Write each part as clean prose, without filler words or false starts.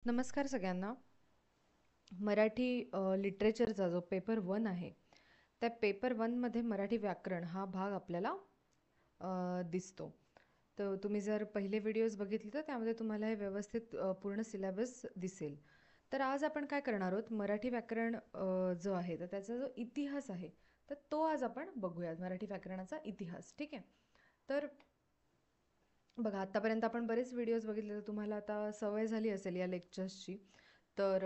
नमस्कार सगळ्यांना. मराठी लिटरेचरचा जो पेपर 1 आहे, त्या पेपर 1मध्ये मराठी व्याकरण हा भाग आपल्याला दिसतो. तर तुम्ही जर पहिले व्हिडिओज बघितले तर त्यामध्ये तुम्हाला हे व्यवस्थित पूर्ण सिलेबस दिसेल. तर आज आपण काय करणार आहोत, मराठी व्याकरण जो आहे तर त्याचा जो इतिहास आहे, तर तो आज आपण बघूयात. मराठी व्याकरणाचा इतिहास. ठीक आहे. तर बघा, आत्तापर्यंत आपण बरेच व्हिडिओज बघितले, तर तुम्हाला आता सवय झाली असेल या लेक्चर्सची. तर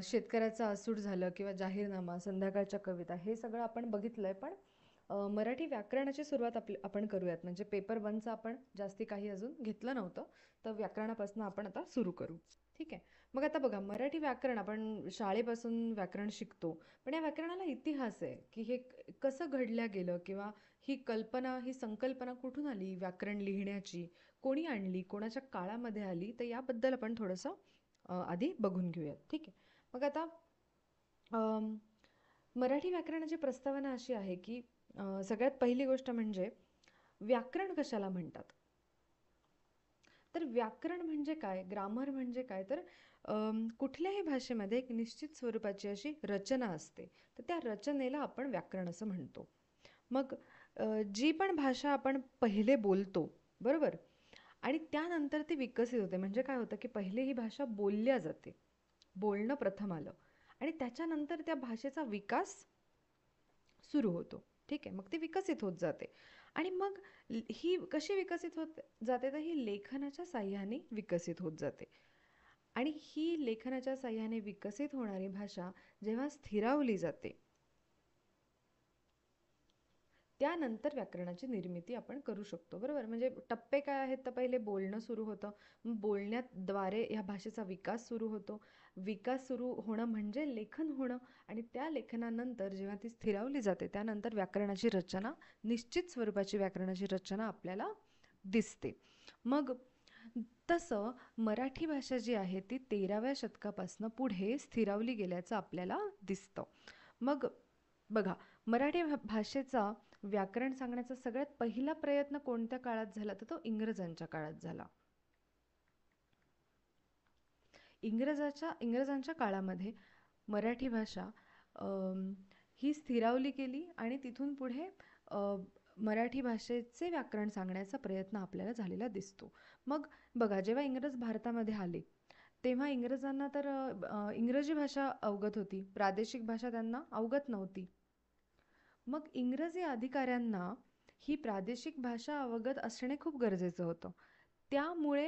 शेतकऱ्याचा असूड झालं किंवा जाहीरनामा, संध्याकाळच्या कविता, हे सगळं आपण बघितलं आहे. पण मराठी व्याकरणाची सुरुवात आपण करूयात. म्हणजे पेपर 1चं आपण जास्ती काही अजून घेतलं नव्हतं, तर व्याकरणापासून आपण आता सुरू करू. ठीक आहे. मग आता बघा, मराठी व्याकरण आपण शाळेपासून व्याकरण शिकतो, पण या व्याकरणाला इतिहास आहे की हे कसं घडल्या गेलं, किंवा ही कल्पना, ही संकल्पना कुठून आली व्याकरण लिहिण्याची, कोणी आणली, कोणाच्या काळामध्ये आली, तर याबद्दल आपण थोडंसं आधी बघून घेऊयात. ठीक आहे. मग आता अम, मराठी व्याकरणाची प्रस्तावना अशी आहे की सगळ्यात पहिली गोष्ट म्हणजे व्याकरण कशाला म्हणतात. तर व्याकरण म्हणजे काय, ग्रामर म्हणजे काय, तर कुठल्याही भाषेमध्ये एक निश्चित स्वरूपाची अशी रचना असते, तर त्या रचनेला आपण व्याकरण असं म्हणतो. मग जी पण भाषा आपण पहिले बोलतो, बरोबर, आणि त्यानंतर ती विकसित होते. म्हणजे काय होतं की पहिले ही भाषा बोलल्या जाते, बोलणं प्रथम आलं, आणि त्याच्यानंतर त्या भाषेचा विकास सुरू होतो. ठीक आहे. मग ती विकसित होत जाते. आणि मग ही कशी विकसित होत जाते, तर ही लेखनाच्या साह्याने विकसित होत जाते. आणि ही लेखनाच्या साह्याने विकसित होणारी भाषा जेव्हा स्थिरावली जाते, त्यानंतर व्याकरणाची निर्मिती आपण करू शकतो. बरोबर. म्हणजे टप्पे काय आहेत, तर पहिले बोलणं सुरू होतं, मग बोलण्याद्वारे ह्या भाषेचा विकास सुरू होतो. विकास सुरू होणं म्हणजे लेखन होणं, आणि त्या लेखनानंतर जेव्हा ती स्थिरावली जाते, त्यानंतर व्याकरणाची रचना, निश्चित स्वरूपाची व्याकरणाची रचना आपल्याला दिसते. मग तसं मराठी भाषा जी आहे ती 13व्या शतकापासून पुढे स्थिरावली गेल्याचं आपल्याला दिसतं. मग बघा, मराठी भाषेचा व्याकरण सांगण्याचा सगळ्यात पहिला प्रयत्न कोणत्या काळात झाला, तर तो इंग्रजांच्या काळात झाला. इंग्रजांच्या काळामध्ये मराठी भाषा ही स्थिरावली गेली, आणि तिथून पुढे मराठी भाषेचे व्याकरण सांगण्याचा प्रयत्न आपल्याला झालेला दिसतो. मग बघा, जेव्हा इंग्रज भारतामध्ये आले, तेव्हा इंग्रजांना तर इंग्रजी भाषा अवगत होती, प्रादेशिक भाषा त्यांना अवगत नव्हती. मग इंग्रजी अधिकाऱ्यांना ही प्रादेशिक भाषा अवगत असणे खूप गरजेचं होतं. त्यामुळे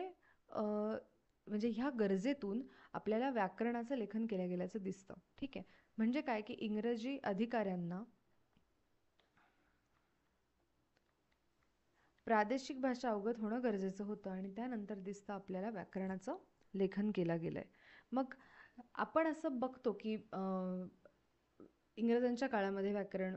म्हणजे ह्या गरजेतून आपल्याला व्याकरणाचं लेखन केलं गेल्याचं दिसतं. ठीक आहे. म्हणजे काय की इंग्रजी अधिकाऱ्यांना प्रादेशिक भाषा अवगत होणं गरजेचं होतं, आणि त्यानंतर दिसतं आपल्याला व्याकरणाचं लेखन केलं गेलं आहे. मग आपण असं बघतो की इंग्रजांच्या काळामध्ये व्याकरण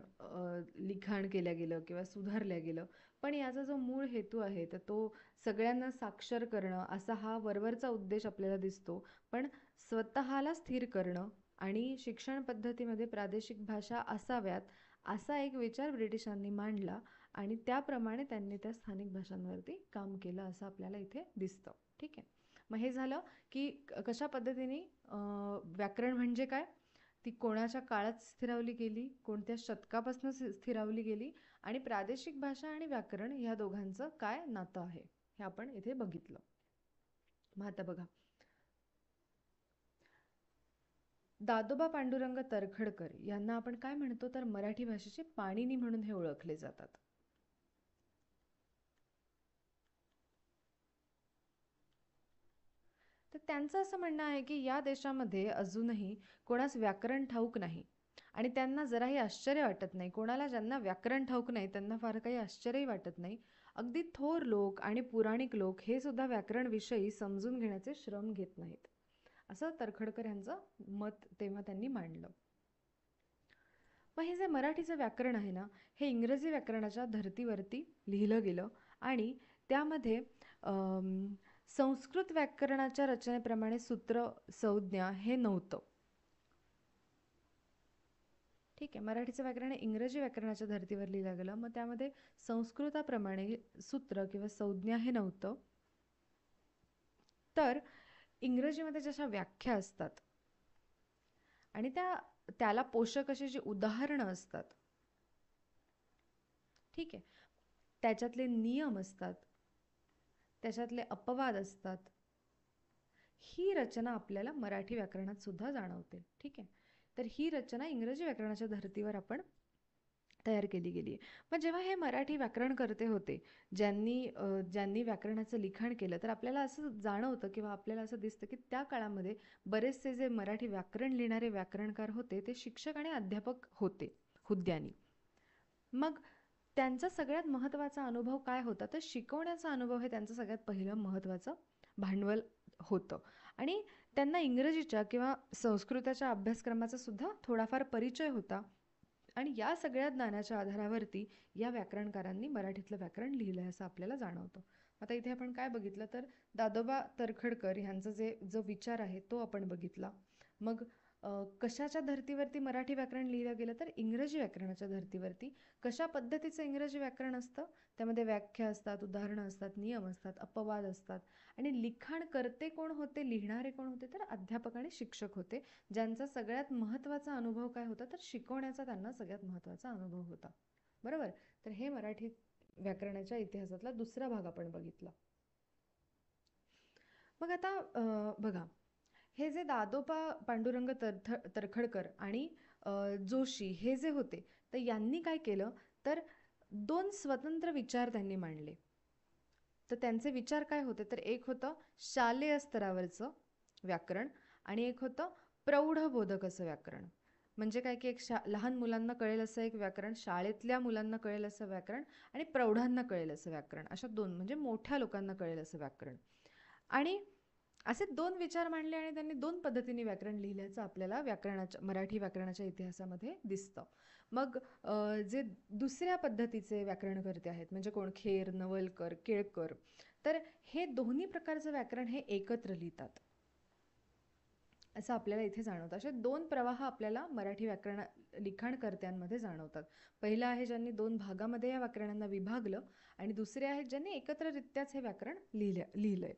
लिखाण केलं गेलं किंवा सुधारलं गेलं, पण याचा जो मूळ हेतू आहे तर तो सगळ्यांना साक्षर करणं, असा हा वरवरचा उद्देश आपल्याला दिसतो. पण स्वतःला स्थिर करणं आणि शिक्षण पद्धतीमध्ये प्रादेशिक भाषा असाव्यात, असा एक विचार ब्रिटिशांनी मांडला, आणि त्याप्रमाणे त्यांनी त्या स्थानिक भाषांवरती काम केलं असं आपल्याला इथे दिसतं. ठीक आहे. मग हे झालं की कशा पद्धतीने व्याकरण म्हणजे काय, ती कोणाच्या काळात स्थिरावली गेली, कोणत्या शतकापासून स्थिरावली गेली, आणि प्रादेशिक भाषा आणि व्याकरण ह्या दोघांचं काय नातं आहे, हे आपण इथे बघितलं. मग आता बघा, दादोबा पांडुरंग तर्खडकर यांना आपण काय म्हणतो, तर मराठी भाषेचे पाणिनी म्हणून हे ओळखले जातात. तर त्यांचं असं म्हणणं आहे की या देशामध्ये अजूनही कोणास व्याकरण ठाऊक नाही, आणि त्यांना जराही आश्चर्य वाटत नाही. कोणाला, ज्यांना व्याकरण ठाऊक नाही, त्यांना फार काही आश्चर्यही वाटत नाही. अगदी थोर लोक आणि पुराणिक लोक हे सुद्धा व्याकरण विषयी समजून घेण्याचे श्रम घेत नाहीत, असं तर्खडकर यांचं मत तेव्हा त्यांनी मांडलं. मग हे जे मराठीचं व्याकरण आहे ना, हे इंग्रजी व्याकरणाच्या धर्तीवरती लिहिलं गेलं, आणि त्यामध्ये संस्कृत व्याकरणाच्या रचनेप्रमाणे सूत्र, संज्ञा हे नव्हतं. ठीक आहे. मराठीचं व्याकरण हे इंग्रजी व्याकरणाच्या धर्तीवर लिहिलं गेलं, मग त्यामध्ये संस्कृताप्रमाणे सूत्र किंवा संज्ञा हे नव्हतं. तर इंग्रजीमध्ये जशा व्याख्या असतात आणि त्याला पोषक अशी जी उदाहरणं असतात, ठीक आहे, त्याच्यातले नियम असतात, त्याच्यातले अपवाद असतात, ही रचना आपल्याला मराठी व्याकरणात सुद्धा जाणवते. ठीक आहे, तर ही रचना इंग्रजी व्याकरणाच्या धर्तीवर आपण तयार केली गेली आहे. मग जेव्हा हे मराठी व्याकरणकर्ते होते, ज्यांनी व्याकरणाचं लिखाण केलं, तर आपल्याला असं जाणवतं किंवा आपल्याला असं दिसतं की त्या काळामध्ये बरेचसे जे मराठी व्याकरण लिहिणारे व्याकरणकार होते ते शिक्षक आणि अध्यापक होते, हुद्द्यानी. मग त्यांचा सगळ्यात महत्त्वाचा अनुभव काय होता, तर शिकवण्याचा अनुभव हे त्यांचं सगळ्यात पहिलं महत्त्वाचं भांडवल होतं. आणि त्यांना इंग्रजीच्या किंवा संस्कृताच्या अभ्यासक्रमाचा सुद्धा थोडाफार परिचय होता. आणि या सगळ्या ज्ञानाच्या आधारावरती या व्याकरणकारांनी मराठीतलं व्याकरण लिहिलं आहे असं आपल्याला जाणवतं. आता इथे आपण काय बघितलं, तर दादोबा तर्खडकर ह्यांचा जो विचार आहे तो आपण बघितला. मग कशाच्या धर्तीवरती मराठी व्याकरण लिहिलं गेलं, तर इंग्रजी व्याकरणाच्या धर्तीवरती. कशा पद्धतीचं इंग्रजी व्याकरण असतं, त्यामध्ये व्याख्या असतात, उदाहरणं असतात, नियम असतात, अपवाद असतात. आणि लिखाण करते कोण होते, लिहिणारे कोण होते, तर अध्यापक आणि शिक्षक होते, ज्यांचा सगळ्यात महत्त्वाचा अनुभव काय होता, तर शिकवण्याचा त्यांना सगळ्यात महत्त्वाचा अनुभव होता. बरोबर. तर हे मराठी व्याकरणाच्या इतिहासातला दुसरा भाग आपण बघितला. मग आता बघा, हे जे दादोबा पांडुरंग तर्खडकर आणि जोशी हे जे होते, तर यांनी काय केलं, तर दोन स्वतंत्र विचार त्यांनी मांडले. तर त्यांचे विचार काय होते, तर एक होतं शालेय स्तरावरचं व्याकरण आणि एक होतं प्रौढबोधक असं व्याकरण. म्हणजे काय की एक लहान मुलांना कळेल असं एक व्याकरण, शाळेतल्या मुलांना कळेल असं व्याकरण आणि प्रौढांना कळेल असं व्याकरण, अशा दोन, म्हणजे मोठ्या लोकांना कळेल असं व्याकरण. आणि असे दोन विचार मांडले आणि त्यांनी दोन पद्धतीने व्याकरण लिहिल्याचं आपल्याला मराठी व्याकरणाच्या इतिहासामध्ये दिसतं. मग जे दुसऱ्या पद्धतीचे व्याकरणकर्ते आहेत, म्हणजे कोण, खेर, नवलकर, केळकर, तर हे दोन्ही प्रकारचं व्याकरण हे एकत्र लिहितात असं आपल्याला इथे जाणवतं. असे दोन प्रवाह आपल्याला मराठी व्याकरण लिखाणकर्त्यांमध्ये जाणवतात. पहिलं आहे ज्यांनी दोन भागामध्ये या व्याकरणांना विभागलं आणि दुसरे आहेत ज्यांनी एकत्ररित्याच हे व्याकरण लिहिलंय.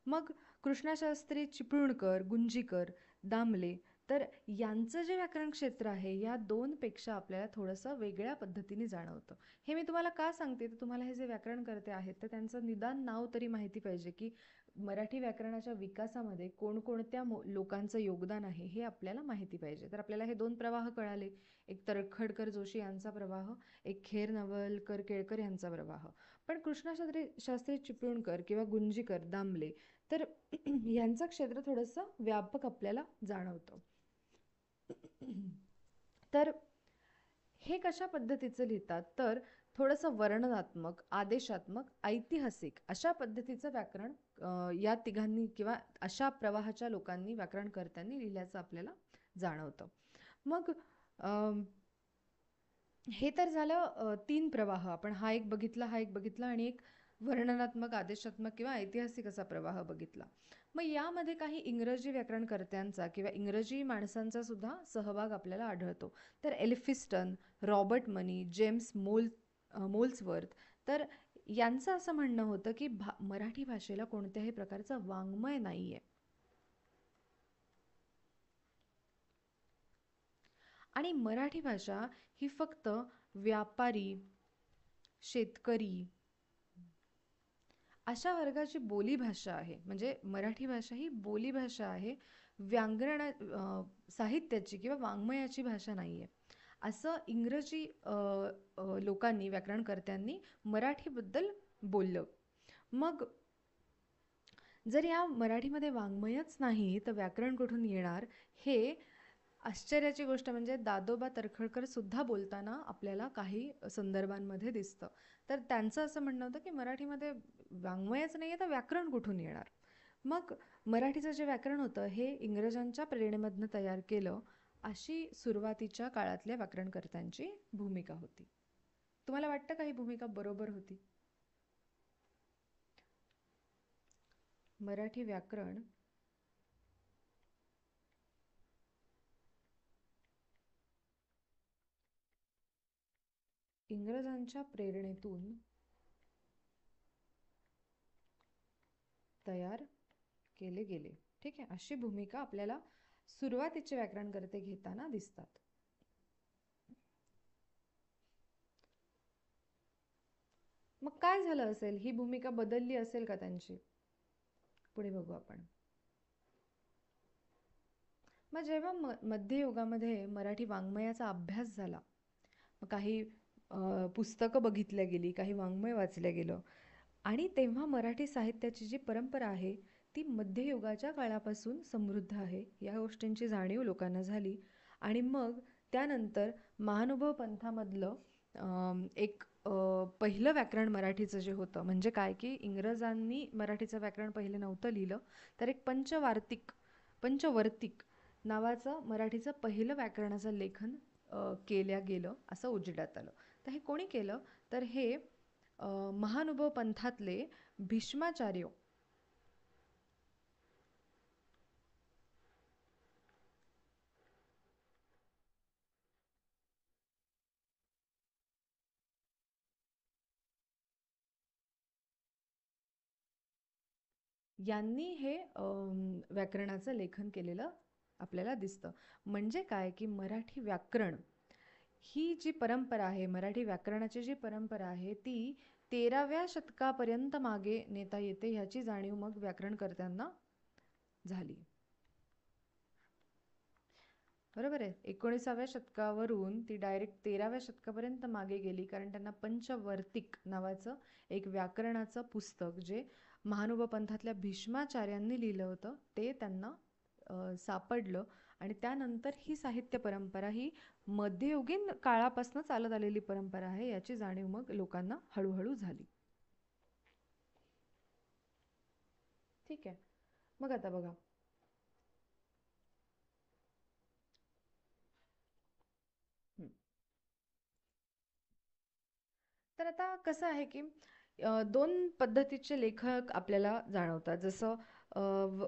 मग कृष्णाशास्त्री चिपळूणकर, गुंजीकर, दामले, तर यांचं जे व्याकरण क्षेत्र आहे या दोनपेक्षा आपल्याला थोडंसं वेगळ्या पद्धतीने जाणवतं. हे मी तुम्हाला का सांगते, तर तुम्हाला हे जे व्याकरणकर्ते आहेत तर त्यांचं निदान नाव तरी माहिती पाहिजे, की मराठी व्याकरणाच्या विकासामध्ये कोणकोणत्या लोकांचं योगदान आहे हे आपल्याला माहिती पाहिजे. तर आपल्याला हे दोन प्रवाह कळाले, एक तर्खडकर जोशी यांचा प्रवाह, एक खेर, नवलकर, केळकर यांचा प्रवाह. पण कृष्णाशास्त्री चिपळूणकर किंवा गुंजीकर, दामले, तर यांचं क्षेत्र थोडंसं व्यापक आपल्याला जाणवतं. तर हे कशा पद्धतीचं लिहितात, तर थोडंसं वर्णनात्मक, आदेशात्मक, ऐतिहासिक अशा पद्धतीचं व्याकरण या तिघांनी किंवा अशा प्रवाहाच्या लोकांनी, व्याकरणकर्त्यांनी लिहिल्याचं आपल्याला जाणवतं. मग हे तर झालं तीन प्रवाह. आपण हा एक बघितला आणि एक वर्णनात्मक, आदेशात्मक किंवा ऐतिहासिक असा प्रवाह बघितला. मग यामध्ये काही इंग्रजी व्याकरणकर्त्यांचा किंवा इंग्रजी माणसांचा सुद्धा सहभाग आपल्याला आढळतो. तर एल्फिस्टन, रॉबर्ट मनी, जेम्स मोल्सवर्थ, तर यांचं असं म्हणणं होतं की मराठी भाषेला कोणत्याही प्रकारचं वाङ्मय नाहीये आणि मराठी भाषा ही फक्त व्यापारी, शेतकरी अशा वर्गाची बोलीभाषा आहे. म्हणजे मराठी भाषा ही बोलीभाषा आहे, साहित्याची किंवा वाङ्मयाची भाषा नाही आहे, असं इंग्रजी लोकांनी, व्याकरणकर्त्यांनी मराठीबद्दल बोललं. मग जर या मराठीमध्ये वाङ्मयच नाही तर व्याकरण कुठून येणार, हे आश्चर्याची गोष्ट म्हणजे दादोबा तर्खडकर सुद्धा बोलताना आपल्याला काही संदर्भांमध्ये दिसतं. तर त्यांचं असं म्हणणं होतं की मराठीमध्ये वाङ्मयच नाही आहे तर व्याकरण कुठून येणार. मग मराठीचं जे व्याकरण होतं हे इंग्रजांच्या प्रेरणेमधनं तयार केलं, अशी सुरुवातीच्या काळातल्या व्याकरणकर्त्यांची भूमिका होती. तुम्हाला वाटतं का ही भूमिका बरोबर होती? मराठी व्याकरण इंग्रजांच्या प्रेरणेतून तयार केले गेले. ठीक आहे, अशी भूमिका आपल्याला सुरुवातीचे व्याकरणकर्ते घेताना दिसतात. मग काय झालं असेल, ही भूमिका बदलली असेल का त्यांची? पुढे बघू आपण. मग जेव्हा मध्ययुगामध्ये मराठी वाङ्मयाचा अभ्यास झाला, मग काही पुस्तकं बघितल्या गेली, काही वाङ्मय वाचल्या गेलं, आणि तेव्हा मराठी साहित्याची जी परंपरा आहे ती मध्ययुगाच्या काळापासून समृद्ध आहे या गोष्टींची जाणीव लोकांना झाली. आणि मग त्यानंतर महानुभव पंथामधलं एक पहिलं व्याकरण मराठीचं जे होतं, म्हणजे काय की इंग्रजांनी मराठीचं व्याकरण पहिले नव्हतं लिहिलं, तर एक पंचवर्तिक नावाचं मराठीचं पहिलं व्याकरणाचं लेखन केल्या गेलं, असं उजेडात आलं. तर हे कोणी केलं? तर हे महानुभव पंथातले भीष्माचार्य यांनी हे व्याकरणाचं लेखन केलेलं आपल्याला दिसतं. म्हणजे काय की मराठी व्याकरण ही जी परंपरा आहे, मराठी व्याकरणाची जी परंपरा आहे ती 13व्या शतकापर्यंत मागे नेता येते, ह्याची जाणीव मग व्याकरणकर्त्यांना झाली. बरोबर आहे. 19व्या शतकावरून ती डायरेक्ट 13व्या शतकापर्यंत मागे गेली, कारण त्यांना पंचवर्तिक नावाचं एक व्याकरणाचं पुस्तक जे महानुभव पंथातल्या भीष्माचार्यांनी लिहिलं होतं ते त्यांना सापडलं. आणि त्यानंतर ही साहित्य परंपरा ही मध्ययुगीन काळापासून चालत आलेली परंपरा आहे, याची जाणीव मग लोकांना हळूहळू झाली. ठीक आहे. मग आता बघा, तर आता कसं आहे की दोन पद्धतीचे लेखक आपल्याला जाणवतात. जसं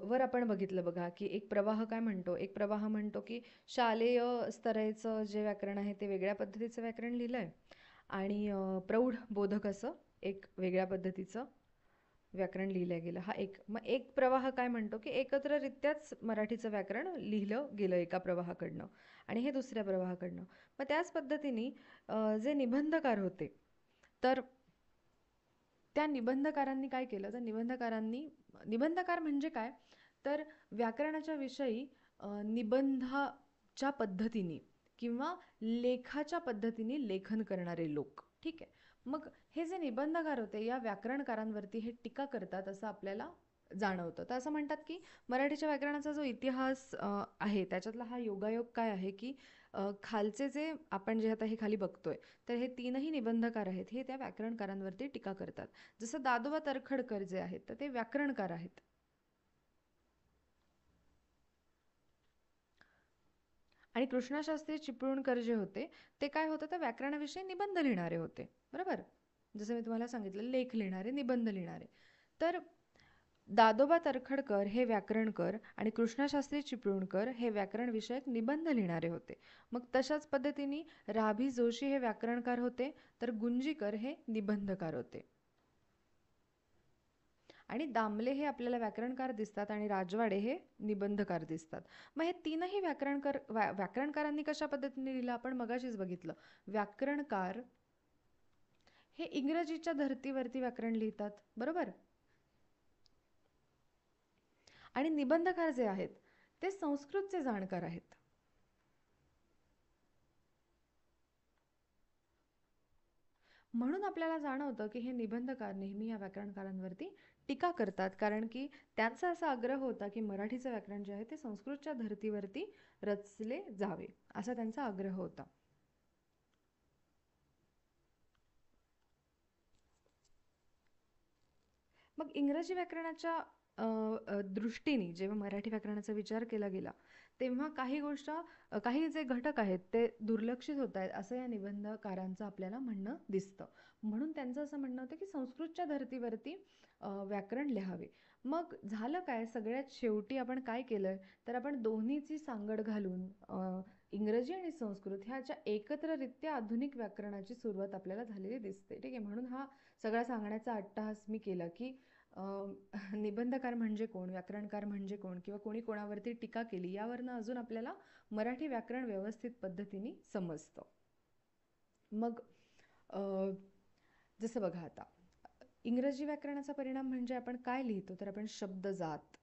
वर आपण बघितलं बघा की एक प्रवाह काय म्हणतो, एक प्रवाह म्हणतो की शालेय स्तराचं जे व्याकरण आहे ते वेगळ्या पद्धतीचं व्याकरण लिहिलं आहे, आणि प्रौढ बोधक असं एक वेगळ्या पद्धतीचं व्याकरण लिहिलं गेलं. हा एक. मग एक प्रवाह काय म्हणतो की एकत्ररित्याच मराठीचं व्याकरण लिहिलं गेलं एका प्रवाहाकडनं, आणि हे दुसऱ्या प्रवाहाकडनं. मग त्याच पद्धतीने जे निबंधकार होते, तर त्या निबंधकारांनी काय केलं, तर निबंधकार म्हणजे काय, तर व्याकरणाच्या विषयी निबंधाच्या पद्धतीने किंवा लेखाच्या पद्धतीने लेखन करणारे लोक. ठीक आहे. मग हे जे निबंधकार होते या व्याकरणकारांवरती हे टीका करतात असं आपल्याला जाणवतं. तर असं म्हणतात की मराठीच्या व्याकरणाचा जो इतिहास आहे त्याच्यातला हा योगायोग काय आहे की खालचे जे आपण जे आता हे खाली बघतोय, तर हे तीनही निबंधकार आहेत, हे त्या व्याकरणकारांवरती टीका करतात. जसं दादोबा तरखडकर जे आहेत, तर ते व्याकरणकार आहेत. आणि कृष्णशास्त्री चिपळूणकर जे होते ते काय होतं, तर व्याकरणाविषयी निबंध लिहिणारे होते. बरोबर. जसं मी तुम्हाला सांगितलं, लेख लिहिणारे, निबंध लिहिणारे. तर दादोबा तरखडकर हे व्याकरणकर आणि कृष्णशास्त्री चिपळूणकर हे व्याकरण विषयक निबंध लिहिणारे होते. मग तशाच पद्धतीने राभी जोशी हे व्याकरणकार होते, तर गुंजीकर हे निबंधकार होते. आणि दामले हे आपल्याला व्याकरणकार दिसतात आणि राजवाडे हे निबंधकार दिसतात. मग हे तीनही व्याकरणकारांनी कशा पद्धतीने लिहिलं आपण मगाशीच बघितलं. व्याकरणकार हे इंग्रजीच्या धर्तीवरती व्याकरण लिहितात, बरोबर. आणि निबंधकार जे आहेत ते संस्कृतचे जाणकार आहेत. म्हणून आपल्याला जाणवतं की हे निबंधकार नेहमी या व्याकरणकारांवरती टीका करतात, कारण की त्यांचा असा आग्रह होता की मराठीचं व्याकरण जे आहे ते संस्कृतच्या धर्तीवरती रचले जावे, असा त्यांचा आग्रह होता. मग इंग्रजी व्याकरणाच्या दृष्टीने जेव्हा मराठी व्याकरणाचा विचार केला गेला, तेव्हा काही जे घटक आहेत ते दुर्लक्षित होत आहेत असं या निबंधकारांचं आपल्याला म्हणणं दिसतं. म्हणून त्यांचं असं म्हणणं होतं की संस्कृतच्या धर्तीवरती व्याकरण लिहावे. मग झालं काय, सगळ्यात शेवटी आपण काय केलं, तर आपण दोन्हीची सांगड घालून इंग्रजी आणि संस्कृत ह्याच्या एकत्ररित्या आधुनिक व्याकरणाची सुरुवात आपल्याला झालेली दिसते. ठीक आहे. म्हणून हा सगळा सांगण्याचा अट्टहास मी केला की निबंधकार म्हणजे कोण, व्याकरणकार म्हणजे कोण, किंवा कोणी कोणावरती टीका केली, यावरनं अजून आपल्याला मराठी व्याकरण व्यवस्थित पद्धतीने समजतं. मग जसं बघा आता, इंग्रजी व्याकरणाचा परिणाम म्हणजे आपण काय लिहितो, तर आपण शब्दजात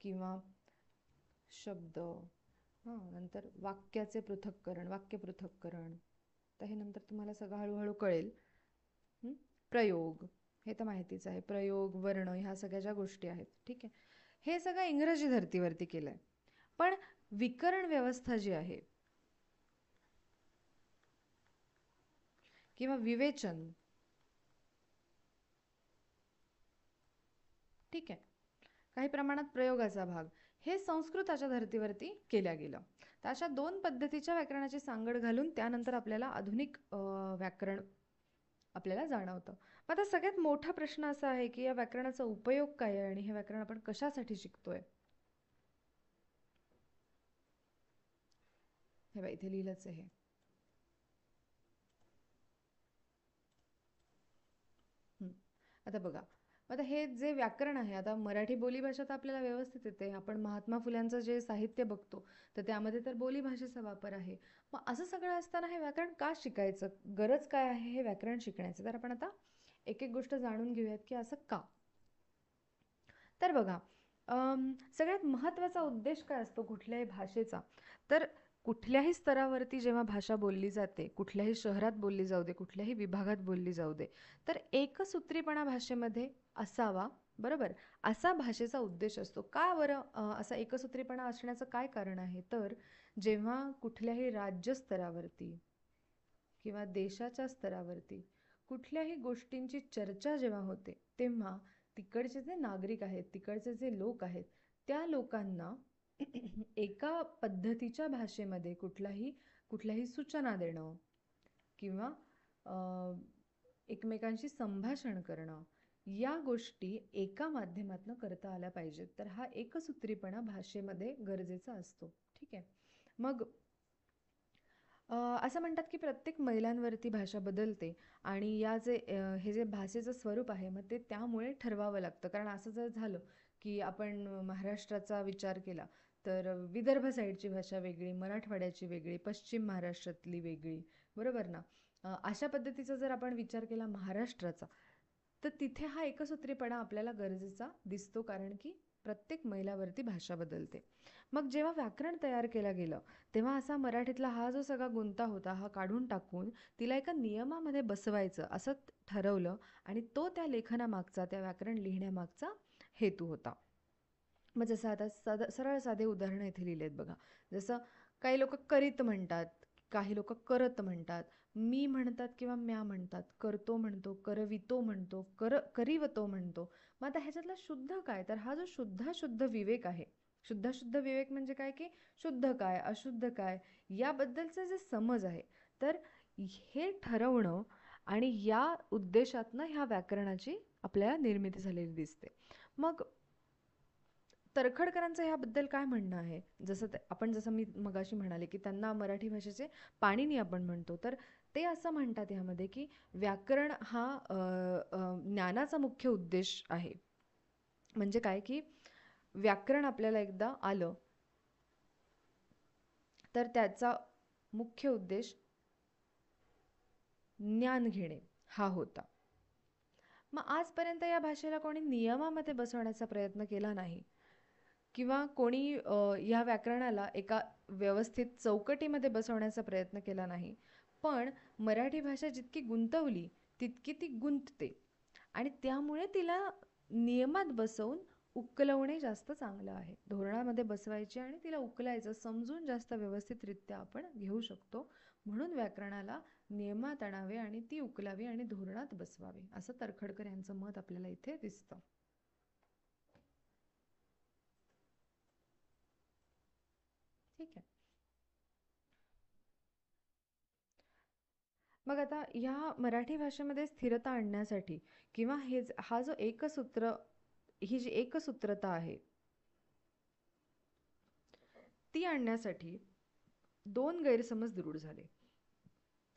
किंवा शब्द, नंतर वाक्याचे पृथक्करण, वाक्य पृथक्करण, तर हे नंतर तुम्हाला सगळं हळूहळू कळेल. प्रयोग, हे तर माहितीच आहे, प्रयोग, वर्ण, ह्या सगळ्या ज्या गोष्टी आहेत, ठीक आहे, हे सगळं इंग्रजी धर्तीवरती केलंय. पण विकरण व्यवस्था जी आहे किंवा विवेचन, ठीक आहे, काही प्रमाणात प्रयोगाचा भाग, हे संस्कृताच्या धर्तीवरती केल्या गेलं. तर अशा दोन पद्धतीच्या व्याकरणाची सांगड घालून त्यानंतर आपल्याला आधुनिक व्याकरण आपल्याला जाणवतं. मग आता सगळ्यात मोठा प्रश्न असा आहे की या व्याकरणाचा उपयोग काय आहे आणि हे व्याकरण आपण कशासाठी शिकतोय. हे बघा, इथे लिहिलंच आहे. आता बघा, आता हे जे व्याकरण आहे, आता मराठी बोलीभाषा तर आपल्याला व्यवस्थित येते. आपण महात्मा फुल्यांचं जे साहित्य बघतो तर त्यामध्ये तर बोलीभाषेचा वापर आहे. मग असं सगळं असताना हे व्याकरण का शिकायचं, गरज काय आहे हे व्याकरण शिकण्याचं, तर आपण आता एक एक गोष्ट जाणून घेऊयात की असं का. तर बघा, सगळ्यात महत्त्वाचा उद्देश काय असतो कुठल्याही भाषेचा, तर कुठल्याही स्तरावरती जेव्हा भाषा बोलली जाते, कुठल्याही शहरात बोलली जाऊ दे, कुठल्याही विभागात बोलली जाऊ दे, तर एकसूत्रीपणा भाषेमध्ये असावा, बरोबर, असा भाषेचा उद्देश असतो. का बरं असा एकसूत्रीपणा असण्याचं काय कारण आहे, तर जेव्हा कुठल्याही राज्यस्तरावरती किंवा देशाच्या स्तरावरती कुठल्याही गोष्टींची चर्चा जेव्हा होते, तेव्हा तिकडचे जे नागरिक आहेत, तिकडचे जे लोक आहेत, त्या लोकांना एका पद्धतीच्या भाषेमध्ये कुठल्याही सूचना देणं किंवा एकमेकांशी संभाषण करणं, या गोष्टी एका माध्यमातून करता आल्या पाहिजेत. तर हा एकसूत्रीपणा भाषेमध्ये गरजेचा असतो, ठीक आहे. मग असं म्हणतात की प्रत्येक मैलांवरती भाषा बदलते आणि हे जे भाषेचं स्वरूप आहे, मग ते त्यामुळे ठरवावं लागतं. कारण असं जर झालं की आपण महाराष्ट्राचा विचार केला तर विदर्भ साईडची भाषा वेगळी, मराठवाड्याची वेगळी, पश्चिम महाराष्ट्रातली वेगळी, बरोबर ना. अशा पद्धतीचा जर आपण विचार केला महाराष्ट्राचा, तर तिथे हा एकसूत्रीपणा आपल्याला गरजेचा दिसतो, कारण की प्रत्येक मैलावरती भाषा बदलते. मग जेव्हा व्याकरण तयार केलं गेलं, तेव्हा असा मराठीतला हा जो सगळा गुंता होता, हा काढून टाकून तिला एका नियमामध्ये बसवायचं असं ठरवलं, आणि तो त्या लेखनामागचा, त्या व्याकरण लिहिण्यामागचा हेतू होता. मग जसं आता सरळ साधे उदाहरणं इथे लिहिले आहेत बघा. जसं काही लोक करीत म्हणतात, काही लोक करत म्हणतात, मी म्हणतात किंवा म्या म्हणतात, करतो म्हणतो, करवितो म्हणतो, करीवतो म्हणतो. मग आता ह्याच्यातला शुद्ध काय, तर हा जो शुद्ध विवेक आहे, शुद्ध विवेक म्हणजे काय की शुद्ध काय, अशुद्ध काय, याबद्दलचं जे समज आहे, तर हे ठरवणं, आणि या उद्देशातनं ह्या व्याकरणाची आपल्याला निर्मिती झालेली दिसते. मग तरखडकरांचं ह्याबद्दल काय म्हणणं आहे, जसं मी मगाशी म्हणाले की त्यांना मराठी भाषेचे पाणिनी आपण म्हणतो, तर ते असं म्हणतात ह्यामध्ये की व्याकरण हा ज्ञानाचा मुख्य उद्देश आहे. म्हणजे काय की व्याकरण आपल्याला एकदा आलं तर त्याचा मुख्य उद्देश ज्ञान घेणे हा होता. मग आजपर्यंत या भाषेला कोणी नियमामध्ये बसवण्याचा प्रयत्न केला नाही, किंवा कोणी या व्याकरणाला एका व्यवस्थित चौकटीमध्ये बसवण्याचा प्रयत्न केला नाही. पण मराठी भाषा जितकी गुंतवली तितकी ती गुंतते, आणि त्यामुळे तिला नियमात बसवून उकलवणे जास्त चांगलं आहे. धोरणामध्ये बसवायची आणि तिला उकलायचं, समजून जास्त व्यवस्थितरित्या आपण घेऊ शकतो. म्हणून व्याकरणाला नियमात आणावे आणि ती उकलावी आणि धोरणात बसवावे, असं तरखडकर यांचं मत आपल्याला इथे दिसतं. ठीक आहे. मग आता ह्या मराठी भाषेमध्ये स्थिरता आणण्यासाठी, किंवा हा जो ही जी एकसूत्रता आहे ती आणण्यासाठी दोन गैरसमज दृढ झाले.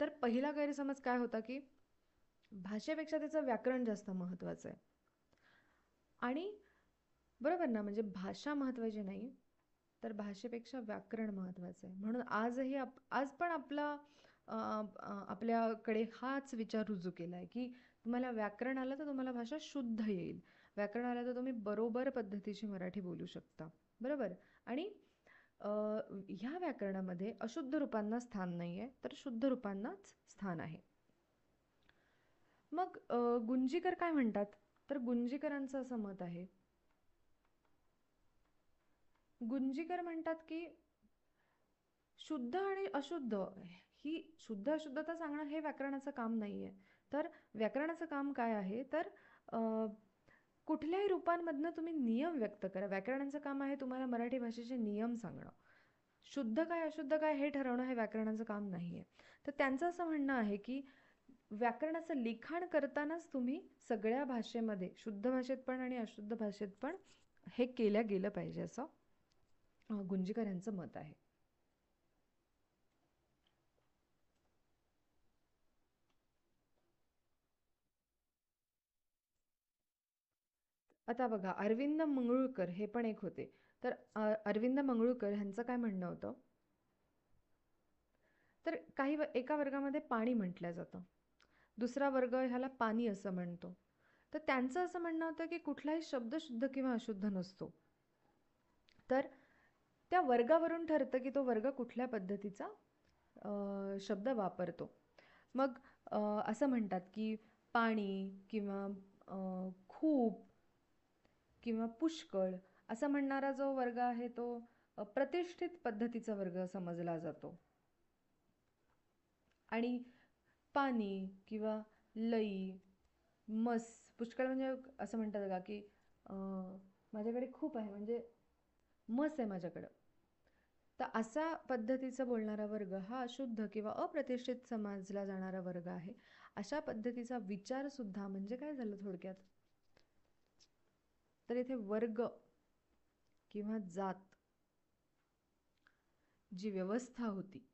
तर पहिला गैरसमज काय होता की भाषेपेक्षा त्याचं व्याकरण जास्त महत्त्वाचं आहे. आणि बरोबर ना, म्हणजे भाषा महत्त्वाची नाही, तर भाषेपेक्षा व्याकरण महत्त्वाचं आहे. म्हणून आजही आज पण आपल्याकडे हाच विचार रुजू केला आहे, की तुम्हाला व्याकरण आलं तर तुम्हाला भाषा शुद्ध येईल. व्याकरण आलं तर तुम्ही बरोबर पद्धतीची मराठी बोलू शकता. बरोबर? आणि अ, ह्या व्याकरणामध्ये अशुद्ध रूपांना स्थान नाही आहे, तर शुद्ध रूपांनाच स्थान आहे. मग गुंजीकर काय म्हणतात? तर गुंजीकरांचं असं मत आहे, गुंजीकर म्हणतात की शुद्ध आणि अशुद्ध ही शुद्ध अशुद्धता सांगणं हे व्याकरणाचं काम नाही आहे. तर व्याकरणाचं काम काय आहे, तर अ, कुठल्याही रूपांमधनं तुम्ही नियम व्यक्त करा. व्याकरणाचं काम आहे तुम्हाला मराठी भाषेचे नियम सांगणं. शुद्ध काय अशुद्ध काय हे ठरवणं हे व्याकरणाचं काम नाही आहे. तर त्यांचं असं म्हणणं आहे की व्याकरणाचं लिखाण करतानाच तुम्ही सगळ्या भाषेमध्ये शुद्ध भाषेत पण आणि अशुद्ध भाषेत पण हे केलं गेलं पाहिजे, असं गुंजीकर यांचं मत आहे. आता बघा, अरविंद मंगळूरकर हे पण एक होते. तर अरविंद मंगळूरकर ह्यांचं काय म्हणणं होतं, तर एका वर्गामध्ये पाणी म्हटलं जातं, दुसरा वर्ग ह्याला पाणी असं म्हणतो. तर त्यांचं असं म्हणणं होतं की कुठलाही शब्द शुद्ध किंवा अशुद्ध नसतो, तर त्या वर्गावरून ठरतं की तो वर्ग कुठल्या पद्धतीचा शब्द वापरतो. मग असं म्हणतात की पाणी किंवा खूप किंवा पुष्कळ असं म्हणणारा जो वर्ग आहे तो प्रतिष्ठित पद्धतीचा वर्ग समजला जातो. आणि पाणी किंवा लई, मस, पुष्कळ म्हणजे असं म्हणतात का की माझ्याकडे खूप आहे म्हणजे मस आहे माझ्याकडं. तर असा पद्धतीचा बोलणारा वर्ग हा अशुद्ध किंवा अप्रतिष्ठित समजला जाणारा वर्ग आहे. अशा पद्धतीचा विचार सुद्धा म्हणजे काय झालं थोडक्यात, तर इथे वर्ग किंवा जात जी व्यवस्था होती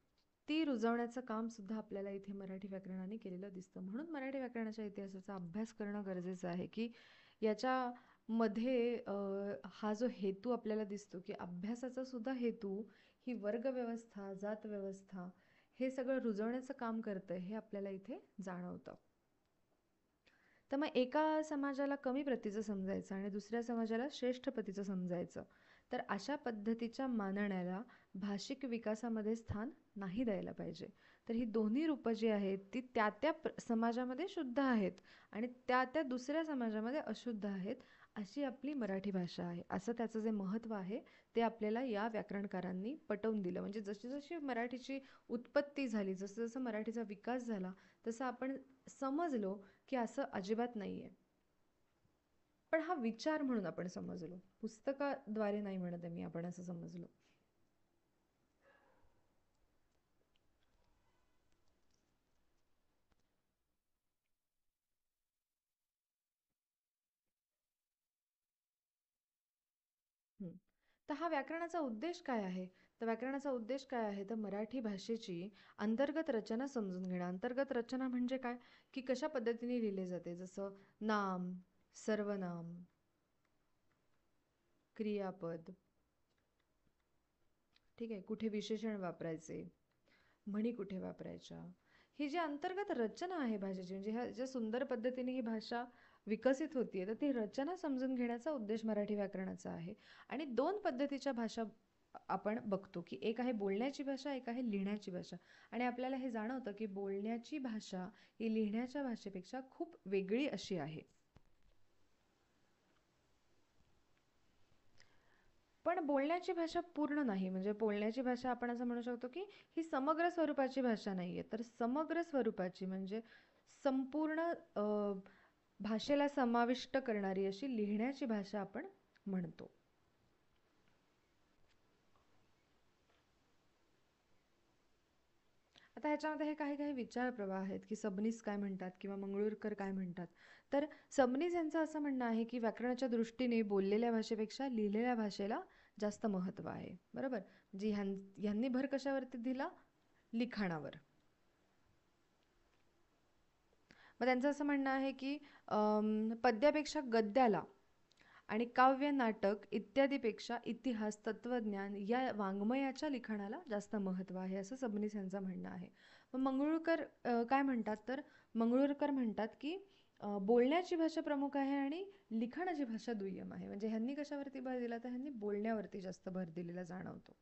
ती रुजवण्याचं काम सुद्धा आपल्याला इथे मराठी व्याकरणाने केलेलं दिसतं. म्हणून मराठी व्याकरणाच्या इतिहासाचा अभ्यास करणं गरजेचं आहे, की याच्यामध्ये हा जो हेतू आपल्याला दिसतो, की अभ्यासाचा सुद्धा हेतू ही वर्गव्यवस्था, जातव्यवस्था हे सगळं रुजवण्याचं काम करतं हे आपल्याला इथे जाणवतं. तर मग एका समाजाला कमी प्रतीचं समजायचं आणि दुसऱ्या समाजाला श्रेष्ठ प्रतीचं समजायचं, तर अशा पद्धतीच्या मानण्याला भाषिक विकासामध्ये स्थान नाही द्यायला पाहिजे. तर ही दोन्ही रूपं जी आहेत ती त्या त्या समाजामध्ये शुद्ध आहेत आणि त्या त्या दुसऱ्या समाजामध्ये अशुद्ध आहेत, अशी आपली मराठी भाषा आहे. असं त्याचं जे महत्त्व आहे ते आपल्याला या व्याकरणकारांनी पटवून दिलं. म्हणजे जशी जशी मराठीची उत्पत्ती झाली, जसं जसं मराठीचा विकास झाला, तसं आपण समजलो की असं अजिबात नाही आहे. पण हा विचार म्हणून आपण समजलो, पुस्तकाद्वारे नाही म्हणत आहे मी, आपण असं समजलो. हं. तर हा व्याकरणाचा उद्देश काय आहे? तर व्याकरणाचा उद्देश काय आहे? तर मराठी भाषेची अंतर्गत रचना समजून घेणं. अंतर्गत रचना म्हणजे काय? की कशा पद्धतीने लिहिले जाते, जसं नाम, सर्वनाम, क्रियापद, ठीक आहे, कुठे विशेषण वापरायचे, म्हणी कुठे वापरायच्या, ही जी अंतर्गत रचना आहे भाषेची, म्हणजे ह्या ज्या सुंदर पद्धतीने ही भाषा विकसित होतीये, तर ती रचना समजून घेण्याचा उद्देश मराठी व्याकरणाचा आहे. आणि दोन पद्धतीच्या भाषा आपण बघतो, की एक आहे बोलण्याची भाषा, एक आहे लिहिण्याची भाषा. आणि आपल्याला हे जाणवतं की बोलण्याची भाषा ही लिहिण्याच्या भाषेपेक्षा खूप वेगळी अशी आहे. पण बोलण्याची भाषा पूर्ण नाही, म्हणजे बोलण्याची भाषा आपण असं म्हणू शकतो की ही समग्र स्वरूपाची भाषा नाही आहे, तर समग्र स्वरूपाची म्हणजे संपूर्ण भाषेला समाविष्ट करणारी अशी लिहिण्याची भाषा आपण म्हणतो. आता ह्याच्यामध्ये हे काही काही विचार प्रवाह आहेत की सबनीस काय म्हणतात किंवा मंगळूरकर काय म्हणतात. तर सबनीस यांचं असं म्हणणं आहे की व्याकरणाच्या दृष्टीने बोललेल्या भाषेपेक्षा लिहिलेल्या भाषेला जास्त महत्त्व आहे. बरोबर, म्हणजे ह्यांनी भर कशावरती दिला? लिखाणावर. मग त्यांचं असं म्हणणं आहे की पद्यापेक्षा गद्याला आणि काव्य, नाटक इत्यादीपेक्षा इतिहास, तत्वज्ञान या वाङ्मयाच्या लिखाणाला जास्त महत्त्व आहे, असं सबनीस यांचं म्हणणं आहे. मग मंगरुळकर काय म्हणतात, तर मंगरुळकर म्हणतात की बोलण्याची भाषा प्रमुख आहे आणि लिखाणाची भाषा दुय्यम आहे. म्हणजे ह्यांनी कशावरती भर दिला, तर ह्यांनी बोलण्यावरती जास्त भर दिलेला जाणवतो.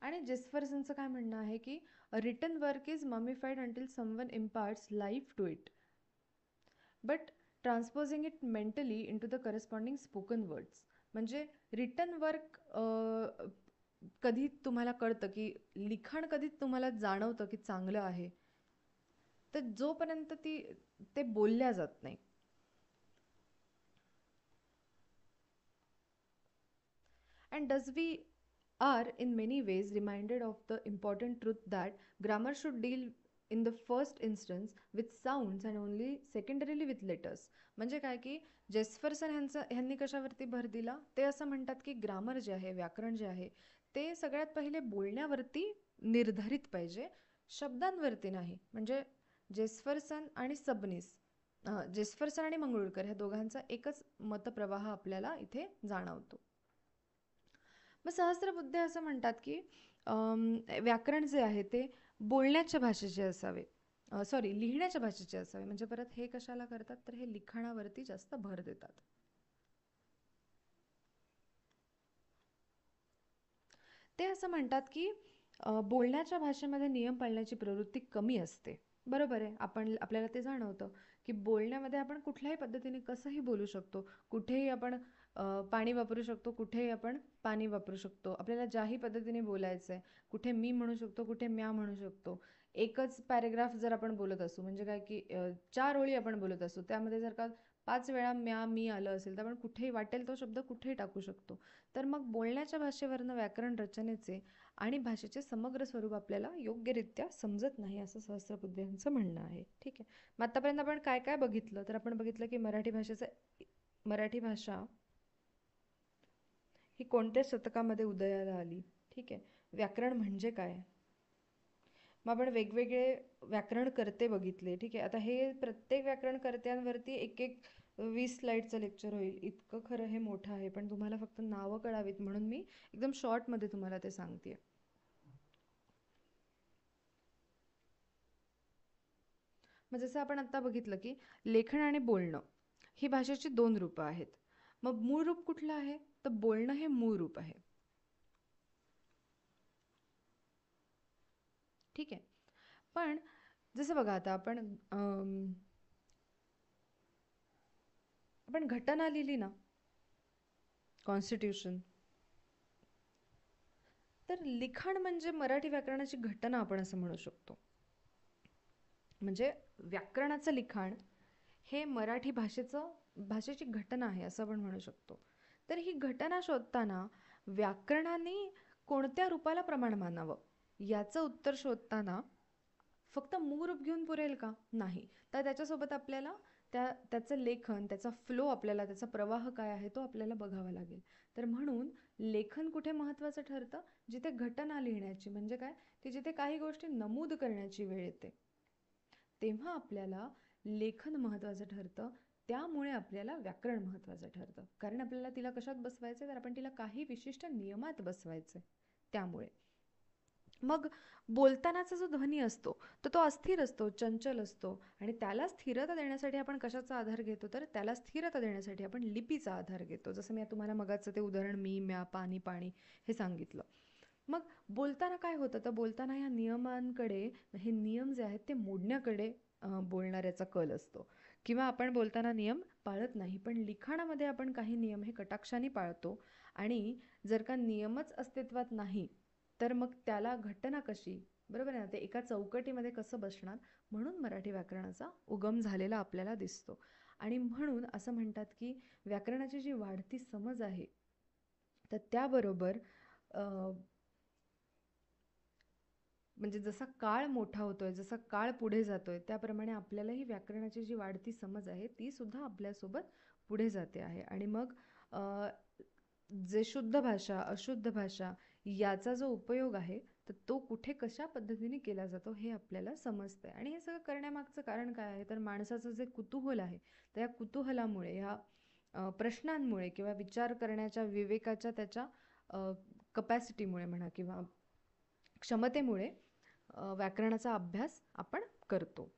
आणि जेस्फरसनचं काय म्हणणं आहे की written work is mummified until someone imparts life to it, but transposing it mentally into the corresponding spoken words. म्हणजे रिटन वर्क कधी तुम्हाला कळतं की लिखाण कधी तुम्हाला जाणवतं की चांगलं आहे, तर जोपर्यंत ते बोलल्या जात नाही. And thus we are in many ways reminded of the important truth that grammar should deal in the first instance with sounds and only secondarily with letters. म्हणजे काय की जेस्फरसन ह्यांनी कशावरती भर दिला, ते असं म्हणतात की ग्रामर जे आहे, व्याकरण जे आहे, ते सगळ्यात पहिले बोलण्यावरती निर्धारित पाहिजे, शब्दांवरती नाही. म्हणजे जेस्फरसन आणि सबनीस, जेस्फरसन आणि मंगरुळकर ह्या दोघांचा एकच मतप्रवाह आपल्याला इथे जाणवतो. मग सहस्त्रबुद्धे असं म्हणतात की व्याकरण जे आहे ते बोलण्याच्या भाषेचे असावे, सॉरी लिहिण्याच्या भाषेचे असावे. म्हणजे परत हे कशाला करतात, तर हे लिखाणावरती जास्त भर देतात. ते असं म्हणतात की बोलण्याच्या भाषेमध्ये नियम पाळण्याची प्रवृत्ती कमी असते. बरोबर आहे, आपल्याला ते जाणवतं की बोलण्यामध्ये आपण कुठल्याही पद्धतीने कसंही बोलू शकतो, कुठेही आपण पाणी वापरू शकतो, कुठेही आपण पाणी वापरू शकतो. आपल्याला ज्याही पद्धतीने बोलायचं आहे, कुठे मी म्हणू शकतो, कुठे म्या म्हणू शकतो. एकच पॅरेग्राफ जर आपण बोलत असू, म्हणजे काय की 4 ओळी आपण बोलत असू, त्यामध्ये जर का 5 वेळा म्या मी आलं असेल, तर आपण कुठेही वाटेल तो शब्द कुठेही टाकू शकतो. तर मग बोलण्याच्या भाषेवरनं व्याकरण रचनेचे आणि भाषेचे समग्र स्वरूप आपल्याला योग्यरित्या समजत नाही, असं सहस्त्रबुद्धे यांचं म्हणणं आहे. ठीक आहे. मग आतापर्यंत आपण काय काय बघितलं, तर आपण बघितलं की मराठी भाषा ही कोणत्या शतकामध्ये उदयाला आली. ठीक आहे. व्याकरण म्हणजे काय, मग आपण वेगवेगळे व्याकरणकर्ते बघितले. ठीक आहे. आता हे प्रत्येक व्याकरणकर्त्यांवरती एक एक 20 स्लाईडचं लेक्चर होईल, इतकं खरं हे मोठं आहे, पण तुम्हाला फक्त नावं कळावीत म्हणून मी एकदम शॉर्टमध्ये तुम्हाला ते सांगते. मग जसं आपण आता बघितलं की लेखन आणि बोलणं ही भाषेची 2 रूपं आहेत. मग मूळ रूप कुठलं आहे, तर बोलणं हे मूळ रूप आहे. ठीक आहे. पण जसं बघा, आता आपण घटना लिहिली ना, कॉन्स्टिट्यूशन, तर लिखाण म्हणजे मराठी व्याकरणाची घटना आपण असं म्हणू शकतो. म्हणजे व्याकरणाचं लिखाण हे मराठी भाषेची घटना आहे असं आपण म्हणू शकतो. तर ही घटना शोधताना व्याकरणाने कोणत्या रूपाला प्रमाण मानावं याचं उत्तर शोधताना फक्त मूळ रूप घेऊन पुरेल का, नाही. तर त्याच्यासोबत आपल्याला त्याचं लेखन, त्याचा फ्लो, आपल्याला त्याचा प्रवाह काय आहे तो आपल्याला बघावा लागेल. तर म्हणून लेखन कुठे महत्त्वाचं ठरतं, जिथे घटना लिहिण्याची, म्हणजे काय, की जिथे काही गोष्टी नमूद करण्याची वेळ येते, तेव्हा आपल्याला लेखन महत्त्वाचं ठरतं. त्यामुळे आपल्याला व्याकरण महत्त्वाचं ठरतं, कारण आपल्याला तिला कशात बसवायचं, तर आपण तिला काही विशिष्ट नियमात बसवायचं. त्यामुळे मग बोलतानाचा जो ध्वनी असतो तो अस्थिर असतो, चंचल असतो, आणि त्याला स्थिरता देण्यासाठी आपण कशाचा आधार घेतो, तर त्याला स्थिरता देण्यासाठी आपण लिपीचा आधार घेतो. जसं मी तुम्हाला मगाचं ते उदाहरण मी, म्या, पाणी, पाणी हे सांगितलं. मग बोलताना काय होतं, तर बोलताना ह्या नियमांकडे, हे नियम जे आहेत ते मोडण्याकडे बोलणाऱ्याचा कल असतो, किंवा आपण बोलताना नियम पाळत नाही. पण लिखाणामध्ये आपण काही नियम हे कटाक्षाने पाळतो, आणि जर का नियमच अस्तित्वात नाही, तर मग त्याला घटना कशी, बरोबर आहे ना, ते एका चौकटीमध्ये कसं बसणार. म्हणून मराठी व्याकरणाचा उगम झालेला आपल्याला दिसतो. आणि म्हणून असं म्हणतात की व्याकरणाची जी वाढती समज आहे, तर त्याबरोबर म्हणजे जसा काळ मोठा होतोय, जसा काळ पुढे जातोय, त्याप्रमाणे आपल्यालाही व्याकरणाची जी वाढती समज आहे ती सुद्धा आपल्यासोबत पुढे जाते आहे. आणि मग जे शुद्ध भाषा, अशुद्ध भाषा याचा जो उपयोग आहे तर तो कुठे कशा पद्धतीने केला जातो हे आपल्याला समजतंय. आणि हे सगळं करण्यामागचं कारण काय आहे, तर माणसाचं जे कुतूहल आहे, त्या कुतूहलामुळे, ह्या प्रश्नांमुळे किंवा विचार करण्याच्या विवेकाच्या त्याच्या कपॅसिटीमुळे म्हणा किंवा क्षमतेमुळे व्याकरणाचा अभ्यास आपण करतो.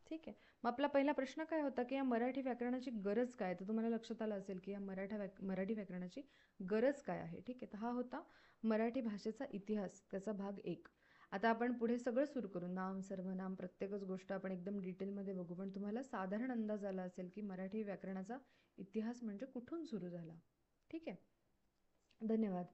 ठीक आहे. मग आपला पहिला प्रश्न काय होता, की या मराठी व्याकरणाची गरज काय? तर तुम्हाला लक्षात आलं असेल, की या मराठी व्याकरणाची गरज काय आहे? ठीक आहे. तर हा होता मराठी भाषेचा इतिहास, त्याचा भाग 1. आता आपण पुढे सगळं सुरू करू. नाम, सर्वनाम, प्रत्येकच गोष्ट आपण एकदम डिटेलमध्ये बघू. पण तुम्हाला साधारण अंदाज आला असेल, की मराठी व्याकरणाचा इतिहास म्हणजे कुठून सुरू झाला. ठीक आहे. धन्यवाद.